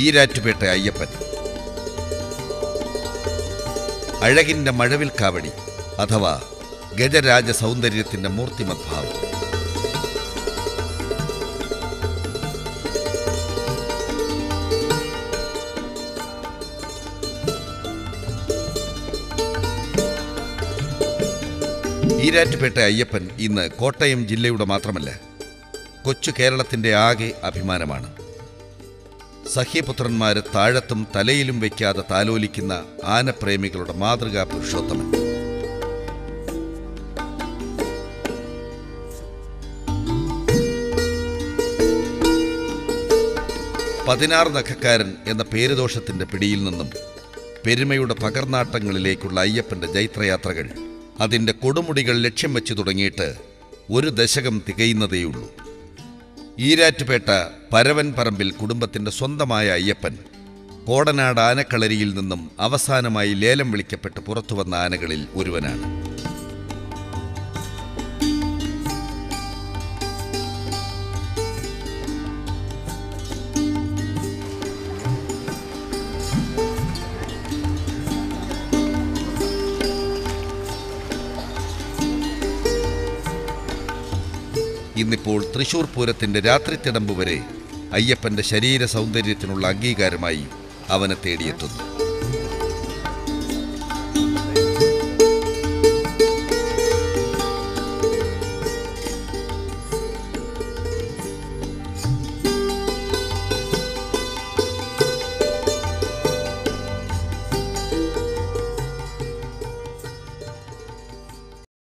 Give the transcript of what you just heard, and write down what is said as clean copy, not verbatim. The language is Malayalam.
ഈരാറ്റുപേട്ട അയ്യപ്പൻ. അഴകിൻ്റെ മഴവിൽ കാവടി അഥവാ ഗജരാജ സൗന്ദര്യത്തിൻ്റെ മൂർത്തിമദ്ഭാവം. ഈരാറ്റുപേട്ട അയ്യപ്പൻ ഇന്ന് കോട്ടയം ജില്ലയുടെ മാത്രമല്ല, കൊച്ചു കേരളത്തിൻ്റെ ആകെ അഭിമാനമാണ്. സഹ്യപുത്രന്മാരെ താഴത്തും തലയിലും വയ്ക്കാതെ താലോലിക്കുന്ന ആനപ്രേമികളുടെ മാതൃകാ പുരുഷോത്തമൻ. പതിനാറ് നഖക്കാരൻ എന്ന പേരുദോഷത്തിൻ്റെ പിടിയിൽ നിന്നും പെരുമയുടെ പകർനാട്ടങ്ങളിലേക്കുള്ള അയ്യപ്പൻ്റെ ജൈത്രയാത്രകൾ അതിൻ്റെ കൊടുമുടികൾ ലക്ഷ്യം വെച്ച് തുടങ്ങിയിട്ട് ഒരു ദശകം തികയുന്നതേയുള്ളൂ. ഈരാറ്റുപേട്ട പരവൻ പറമ്പിൽ കുടുംബത്തിൻ്റെ സ്വന്തമായ അയ്യപ്പൻ കോടനാട് ആനക്കളരിയിൽ നിന്നും അവസാനമായി ലേലം വിളിക്കപ്പെട്ട് പുറത്തുവന്ന ആനകളിൽ ഒരുവനാണ്. ഇന്നിപ്പോൾ തൃശൂർ പൂരത്തിൻ്റെ രാത്രിത്തിടമ്പ് വരെ അയ്യപ്പൻ്റെ ശരീര സൗന്ദര്യത്തിനുള്ള അംഗീകാരമായി അവനെ തേടിയെത്തുന്നു.